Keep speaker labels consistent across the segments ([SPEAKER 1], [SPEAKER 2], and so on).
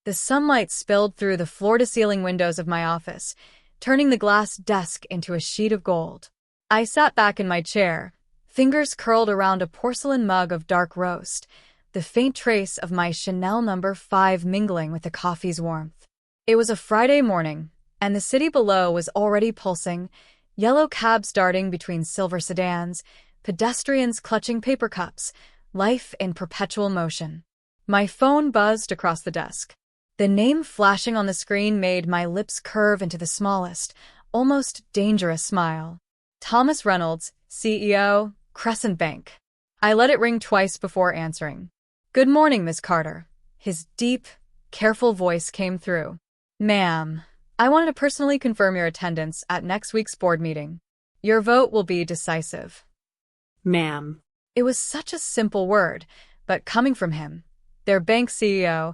[SPEAKER 1] The sunlight spilled through the floor-to-ceiling windows of my office, turning the glass desk into a sheet of gold. I sat back in my chair, fingers curled around a porcelain mug of dark roast, the faint trace of my Chanel No. 5 mingling with the coffee's warmth. It was a Friday morning, and the city below was already pulsing, yellow cabs darting between silver sedans, pedestrians clutching paper cups, life in perpetual motion. My phone buzzed across the desk. The name flashing on the screen made my lips curve into the smallest, almost dangerous smile. Thomas Reynolds, CEO, Crescent Bank. I let it ring twice before answering. "Good morning, Miss Carter." His deep, careful voice came through. "Ma'am, I wanted to personally confirm your attendance at next week's board meeting. Your vote will be decisive."
[SPEAKER 2] Ma'am.
[SPEAKER 1] It was such a simple word, but coming from him, their bank CEO,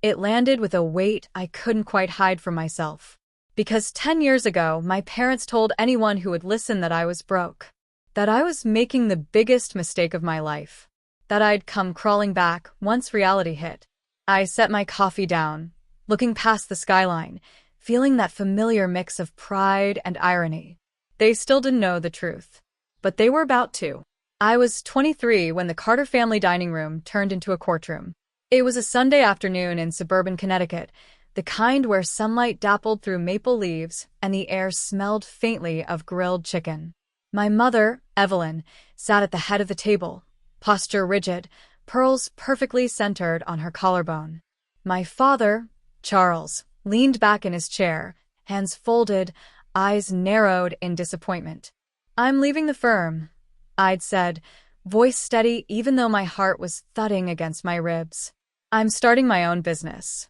[SPEAKER 1] it landed with a weight I couldn't quite hide from myself. Because 10 years ago, my parents told anyone who would listen that I was broke, that I was making the biggest mistake of my life, that I'd come crawling back once reality hit. I set my coffee down, looking past the skyline, feeling that familiar mix of pride and irony. They still didn't know the truth, but they were about to. I was 23 when the Carter family dining room turned into a courtroom. It was a Sunday afternoon in suburban Connecticut, the kind where sunlight dappled through maple leaves and the air smelled faintly of grilled chicken. My mother, Evelyn, sat at the head of the table, posture rigid, pearls perfectly centered on her collarbone. My father, Charles, leaned back in his chair, hands folded, eyes narrowed in disappointment. "I'm leaving the firm," I'd said, voice steady even though my heart was thudding against my ribs. "I'm starting my own business."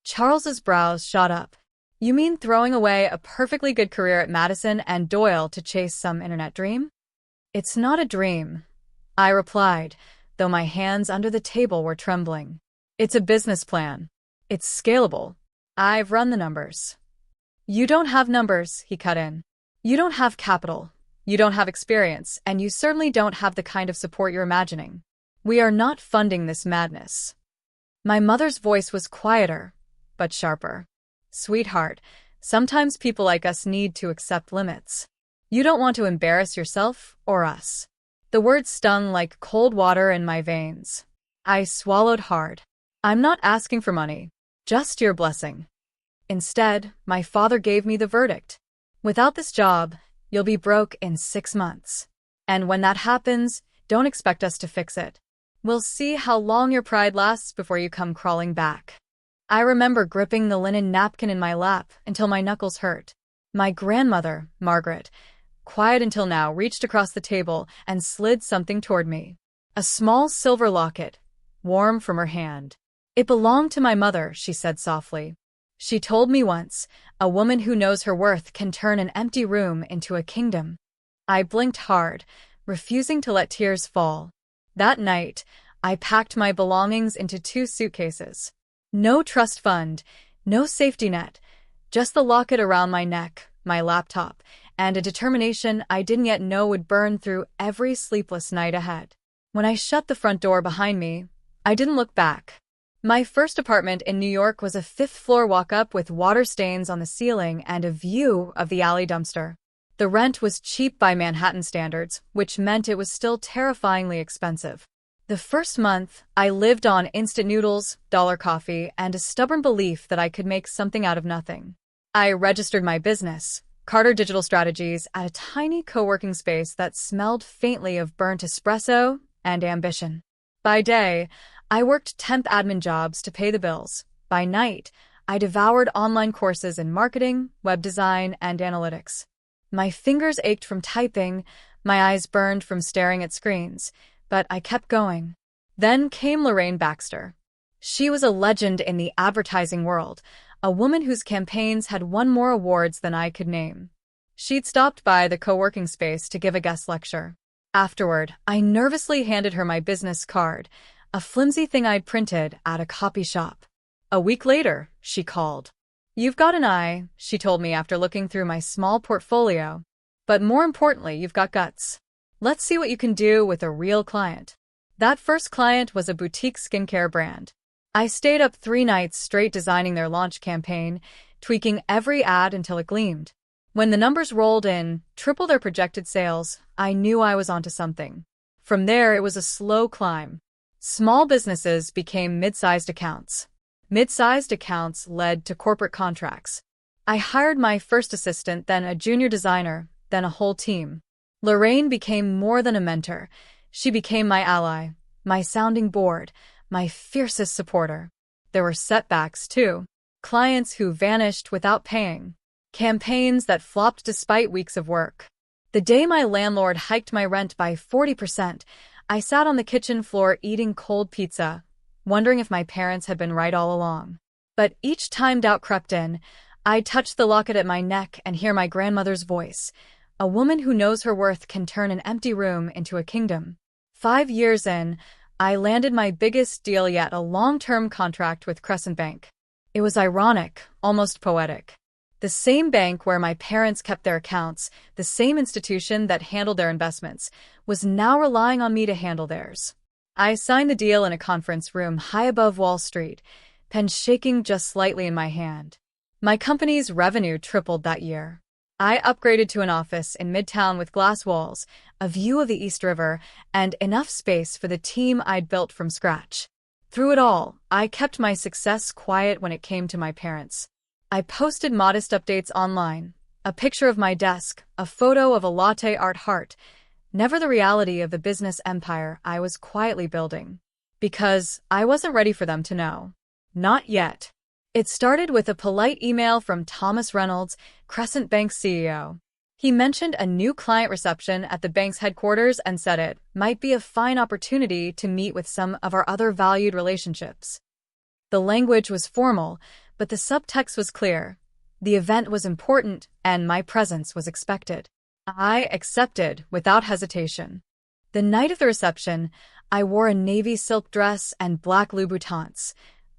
[SPEAKER 1] Charles's brows shot up. "You mean throwing away a perfectly good career at Madison and Doyle to chase some internet dream?" "It's not a dream," I replied, though my hands under the table were trembling. "It's a business plan. It's scalable. I've run the numbers." "You don't have numbers," he cut in. "You don't have capital. You don't have experience, and you certainly don't have the kind of support you're imagining. We are not funding this madness." My mother's voice was quieter, but sharper. "Sweetheart, sometimes people like us need to accept limits. You don't want to embarrass yourself or us." The words stung like cold water in my veins. I swallowed hard. "I'm not asking for money, just your blessing." Instead, my father gave me the verdict. "Without this job, you'll be broke in 6 months. And when that happens, don't expect us to fix it. We'll see how long your pride lasts before you come crawling back." I remember gripping the linen napkin in my lap until my knuckles hurt. My grandmother, Margaret, quiet until now, reached across the table and slid something toward me. A small silver locket, warm from her hand. "It belonged to my mother," she said softly. "She told me once, a woman who knows her worth can turn an empty room into a kingdom." I blinked hard, refusing to let tears fall. That night, I packed my belongings into 2 suitcases. No trust fund, no safety net, just the locket around my neck, my laptop, and a determination I didn't yet know would burn through every sleepless night ahead. When I shut the front door behind me, I didn't look back. My first apartment in New York was a 5th-floor walk-up with water stains on the ceiling and a view of the alley dumpster. The rent was cheap by Manhattan standards, which meant it was still terrifyingly expensive. The first month, I lived on instant noodles, dollar coffee, and a stubborn belief that I could make something out of nothing. I registered my business, Carter Digital Strategies, at a tiny co-working space that smelled faintly of burnt espresso and ambition. By day, I worked temp admin jobs to pay the bills. By night, I devoured online courses in marketing, web design, and analytics. My fingers ached from typing, my eyes burned from staring at screens, but I kept going. Then came Lorraine Baxter. She was a legend in the advertising world, a woman whose campaigns had won more awards than I could name. She'd stopped by the co-working space to give a guest lecture. Afterward, I nervously handed her my business card, a flimsy thing I'd printed at a copy shop. A week later, she called. "You've got an eye," she told me after looking through my small portfolio. "But more importantly, you've got guts. Let's see what you can do with a real client." That first client was a boutique skincare brand. I stayed up 3 nights straight designing their launch campaign, tweaking every ad until it gleamed. When the numbers rolled in, triple their projected sales, I knew I was onto something. From there, it was a slow climb. Small businesses became mid-sized accounts. Mid-sized accounts led to corporate contracts. I hired my first assistant, then a junior designer, then a whole team. Lorraine became more than a mentor. She became my ally, my sounding board, my fiercest supporter. There were setbacks, too. Clients who vanished without paying. Campaigns that flopped despite weeks of work. The day my landlord hiked my rent by 40%, I sat on the kitchen floor eating cold pizza, wondering if my parents had been right all along. But each time doubt crept in, I'd touch the locket at my neck and hear my grandmother's voice. A woman who knows her worth can turn an empty room into a kingdom. 5 years in, I landed my biggest deal yet, a long-term contract with Crescent Bank. It was ironic, almost poetic. The same bank where my parents kept their accounts, the same institution that handled their investments, was now relying on me to handle theirs. I signed the deal in a conference room high above Wall Street, pen shaking just slightly in my hand. My company's revenue tripled that year. I upgraded to an office in Midtown with glass walls, a view of the East River, and enough space for the team I'd built from scratch. Through it all, I kept my success quiet when it came to my parents. I posted modest updates online, a picture of my desk, a photo of a latte art heart, never the reality of the business empire I was quietly building. Because I wasn't ready for them to know. Not yet. It started with a polite email from Thomas Reynolds, Crescent Bank's CEO. He mentioned a new client reception at the bank's headquarters and said it might be a fine opportunity to meet with some of our other valued relationships. The language was formal, but the subtext was clear. The event was important, and my presence was expected. I accepted without hesitation. The night of the reception, I wore a navy silk dress and black Louboutins,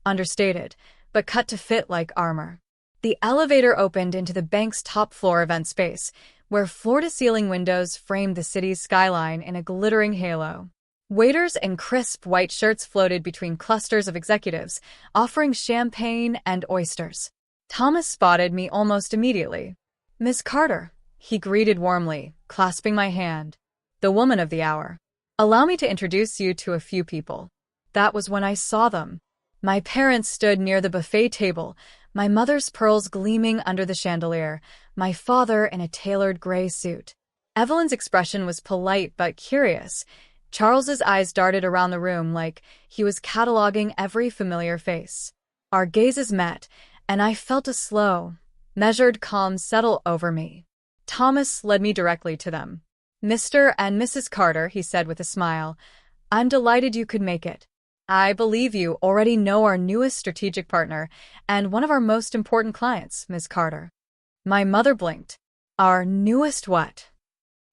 [SPEAKER 1] understated, but cut to fit like armor. The elevator opened into the bank's top-floor event space, where floor-to-ceiling windows framed the city's skyline in a glittering halo. Waiters in crisp white shirts floated between clusters of executives, offering champagne and oysters. Thomas spotted me almost immediately. "Miss Carter," he greeted warmly, clasping my hand. "The woman of the hour. Allow me to introduce you to a few people." That was when I saw them. My parents stood near the buffet table, my mother's pearls gleaming under the chandelier, my father in a tailored gray suit. Evelyn's expression was polite but curious. Charles's eyes darted around the room like he was cataloging every familiar face. Our gazes met, and I felt a slow, measured calm settle over me. Thomas led me directly to them. "Mr. and Mrs. Carter," he said with a smile, "I'm delighted you could make it. I believe you already know our newest strategic partner and one of our most important clients, Ms. Carter." My mother blinked. "Our newest what?"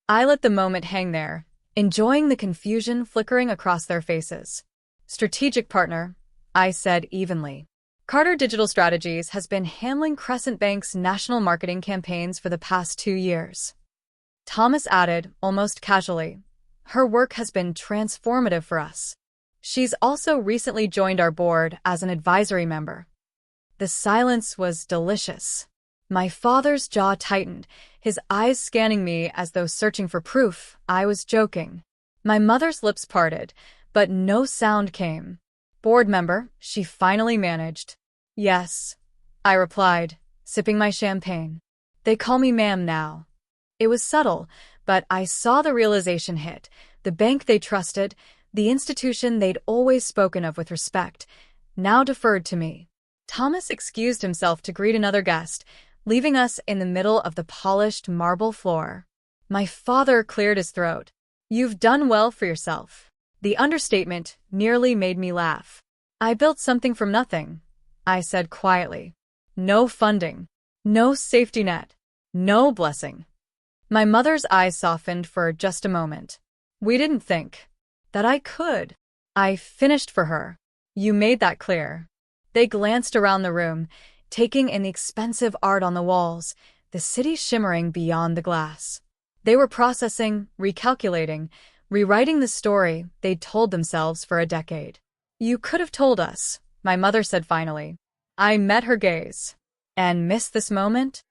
[SPEAKER 1] I let the moment hang there, enjoying the confusion flickering across their faces. "Strategic partner," I said evenly. "Carter Digital Strategies has been handling Crescent Bank's national marketing campaigns for the past 2 years. Thomas added, almost casually, "Her work has been transformative for us. She's also recently joined our board as an advisory member." The silence was delicious. My father's jaw tightened, his eyes scanning me as though searching for proof I was joking. My mother's lips parted, but no sound came. "Board member," she finally managed. "Yes," I replied, sipping my champagne. "They call me ma'am now." It was subtle, but I saw the realization hit. The bank they trusted, the institution they'd always spoken of with respect, now deferred to me. Thomas excused himself to greet another guest, leaving us in the middle of the polished marble floor. My father cleared his throat. "You've done well for yourself." The understatement nearly made me laugh. "I built something from nothing," I said quietly. "No funding, no safety net, no blessing." My mother's eyes softened for just a moment. "We didn't think that I could." I finished for her. "You made that clear." They glanced around the room, taking in the expensive art on the walls, the city shimmering beyond the glass. They were processing, recalculating, rewriting the story they'd told themselves for a decade. "You could have told us," my mother said finally. I met her gaze. And missed this moment?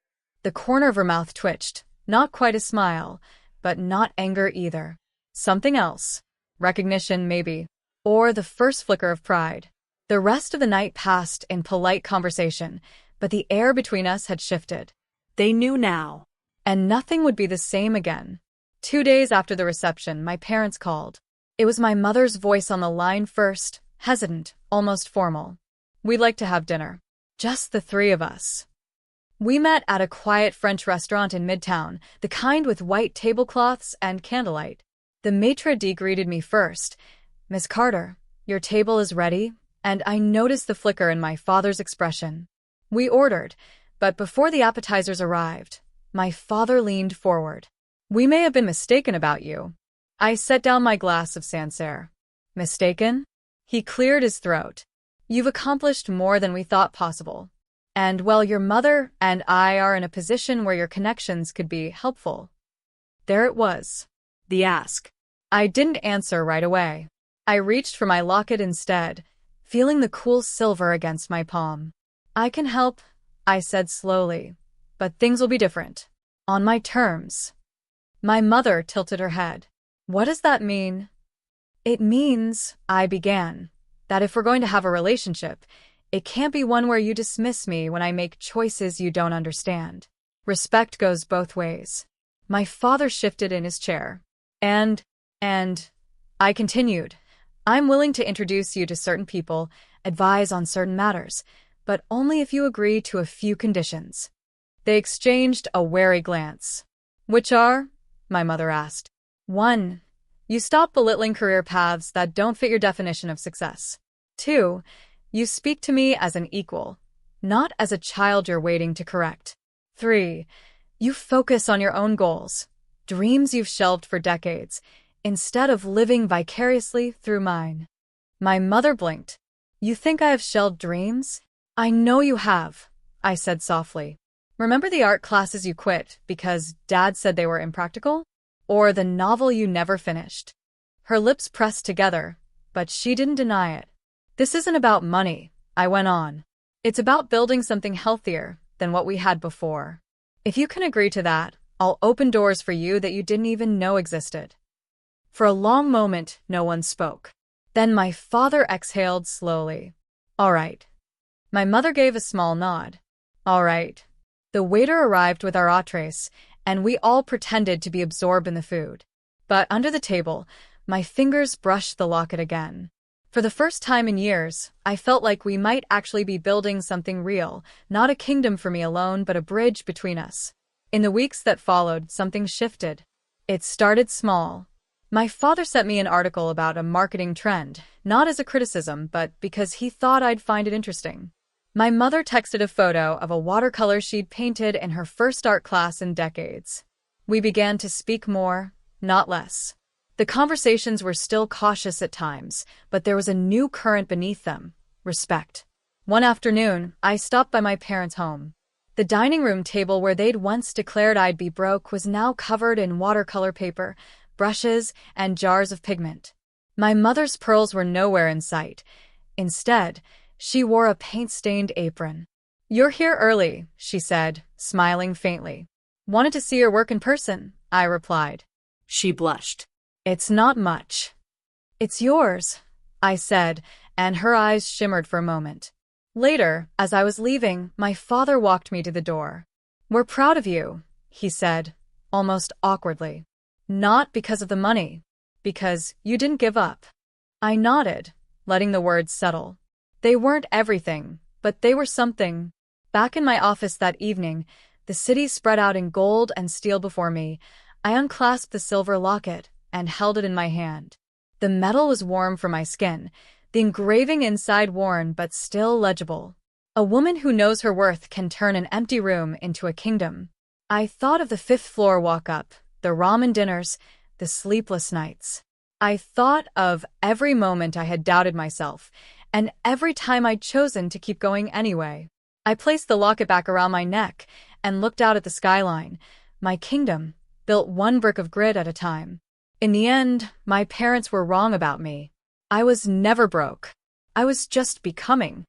[SPEAKER 1] The corner of her mouth twitched, not quite a smile, but not anger either. Something else. Recognition, maybe. Or the first flicker of pride. The rest of the night passed in polite conversation, but the air between us had shifted. They knew now. And nothing would be the same again. 2 days after the reception, my parents called. It was my mother's voice on the line first, hesitant, almost formal. We'd like to have dinner. Just the three of us. We met at a quiet French restaurant in Midtown, the kind with white tablecloths and candlelight. The maitre d' greeted me first. Miss Carter, your table is ready, and I noticed the flicker in my father's expression. We ordered, but before the appetizers arrived, my father leaned forward. We may have been mistaken about you. I set down my glass of Sancerre. Mistaken? He cleared his throat. You've accomplished more than we thought possible. And, well, your mother and I are in a position where your connections could be helpful. There it was. The ask. I didn't answer right away. I reached for my locket instead, feeling the cool silver against my palm. I can help, I said slowly, but things will be different. On my terms. My mother tilted her head. What does that mean? It means, I began, that if we're going to have a relationship, it can't be one where you dismiss me when I make choices you don't understand. Respect goes both ways. My father shifted in his chair. And, I continued, I'm willing to introduce you to certain people, advise on certain matters, but only if you agree to a few conditions. They exchanged a wary glance. Which are? My mother asked. 1. You stop belittling career paths that don't fit your definition of success. 2. You speak to me as an equal, not as a child you're waiting to correct. 3. You focus on your own goals, dreams you've shelved for decades, instead of living vicariously through mine. My mother blinked. You think I have shelved dreams? I know you have, I said softly. Remember the art classes you quit because Dad said they were impractical? Or the novel you never finished? Her lips pressed together, but she didn't deny it. This isn't about money, I went on. It's about building something healthier than what we had before. If you can agree to that, I'll open doors for you that you didn't even know existed. For a long moment, no one spoke. Then my father exhaled slowly. All right. My mother gave a small nod. All right. The waiter arrived with our entrees, and we all pretended to be absorbed in the food. But under the table, my fingers brushed the locket again. For the first time in years, I felt like we might actually be building something real, not a kingdom for me alone, but a bridge between us. In the weeks that followed, something shifted. It started small. My father sent me an article about a marketing trend, not as a criticism, but because he thought I'd find it interesting. My mother texted a photo of a watercolor she'd painted in her first art class in decades. We began to speak more, not less. The conversations were still cautious at times, but there was a new current beneath them: respect. One afternoon, I stopped by my parents' home. The dining room table where they'd once declared I'd be broke was now covered in watercolor paper, brushes, and jars of pigment. My mother's pearls were nowhere in sight. Instead, she wore a paint-stained apron. You're here early, she said, smiling faintly. Wanted to see your work in person, I replied. She blushed. It's not much. It's yours, I said, and her eyes shimmered for a moment. Later, as I was leaving, my father walked me to the door. We're proud of you, he said, almost awkwardly. Not because of the money, because you didn't give up. I nodded, letting the words settle. They weren't everything, but they were something. Back in my office that evening, the city spread out in gold and steel before me. I unclasped the silver locket and held it in my hand. The metal was warm for my skin, the engraving inside worn but still legible. A woman who knows her worth can turn an empty room into a kingdom. I thought of the fifth-floor walk-up, the ramen dinners, the sleepless nights. I thought of every moment I had doubted myself, and every time I'd chosen to keep going anyway. I placed the locket back around my neck and looked out at the skyline, my kingdom, built one brick of grit at a time. In the end, my parents were wrong about me. I was never broke. I was just becoming.